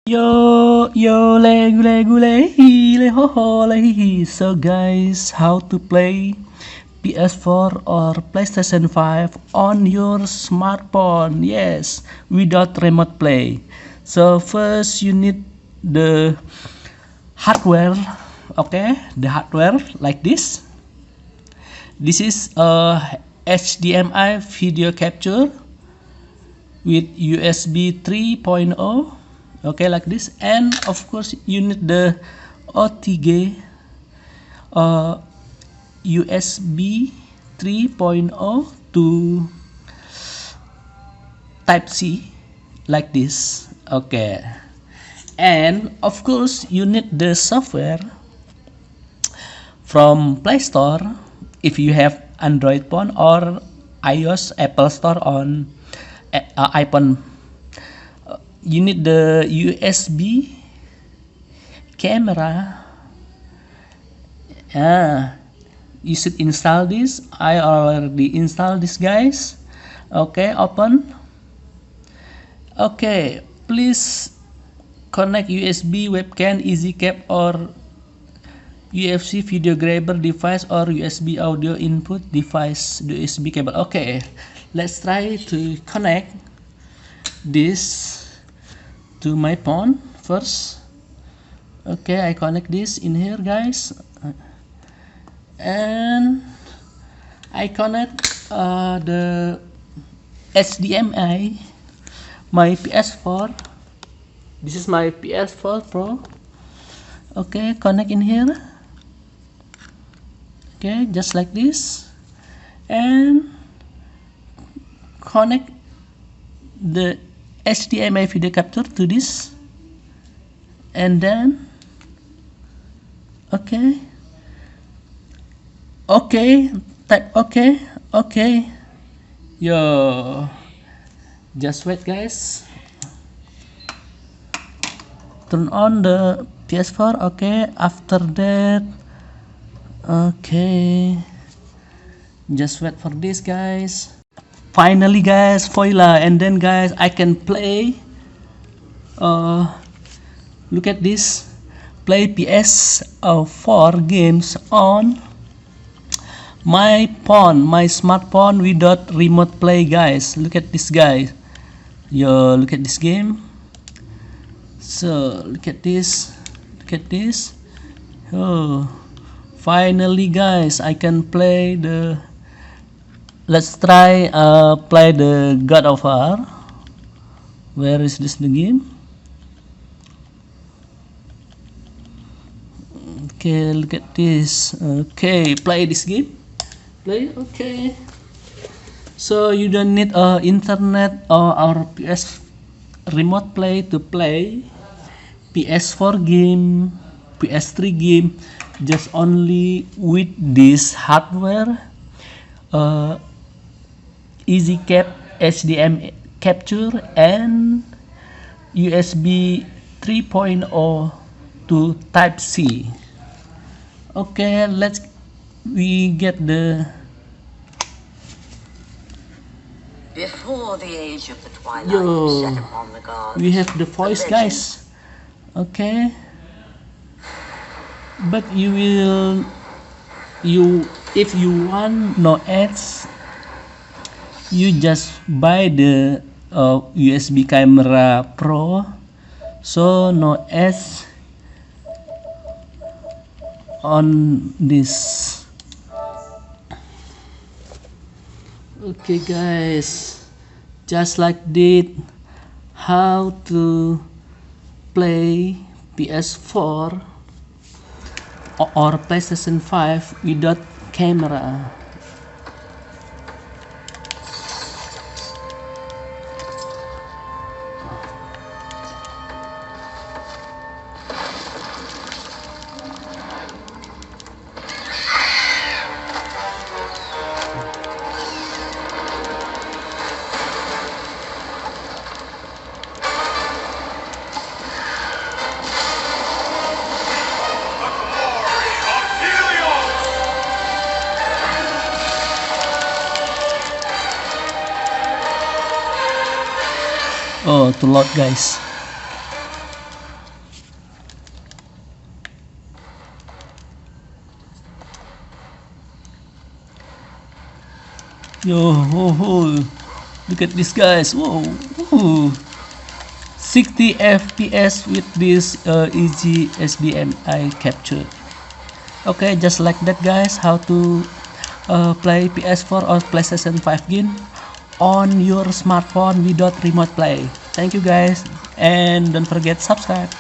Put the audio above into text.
Yo le gule gule le ho ho le hi. So guys, how to play PS4 or PlayStation 5 on your smartphone? Yes, without remote play. So first you need the hardware. Okay, the hardware like this. This is a HDMI video capture with USB 3.0. Okay, like this. And of course you need the OTG USB 3.0 to type C like this. Okay, and of course you need the software from Play Store if you have Android phone or iOS Apple Store on iPhone. You need the USB camera. You should install this. I already installed this, guys. Okay, open. Okay, please connect USB webcam, EasyCap or UFC video grabber device or USB audio input device, the USB cable. Okay, let's try to connect this to my phone first. Okay, I connect this in here, guys, and I connect the HDMI my PS4. This is my PS4 Pro. Okay, connect in here. Okay, just like this, and connect the HDMI video capture to this, and then okay, type okay. Yo, just wait, guys. Turn on the PS4. Okay, after that, okay, just wait for this, guys. Finally, guys, voila, and then guys I can play look at this, play PS4 games on my phone, my smartphone without remote play, guys. Look at this, guys. Yo, look at this game. So look at this, oh, finally, guys, I can play the, let's try play the God of War. Where is this the game? Okay, look at this. Okay, play this game. Play. Okay, so you don't need internet or PS remote play to play PS4 game, PS3 game, just only with this hardware, EasyCap HDMI capture and USB 3.0 to Type C. Okay, we get the before the age of the twilight set upon the gods. We have the voice, guys. Okay, but if you want no ads, you just buy the USB camera Pro, so no ads on this. Okay, guys, just like that, how to play PS4 or PlayStation 5 without camera. Oh, to load, guys. Yo, look at this guys. Whoa, whoa. 60 FPS with this easy HDMI capture. Okay, just like that guys, how to play PS4 or PlayStation 5 game on your smartphone without remote play. Thank you guys, and don't forget subscribe.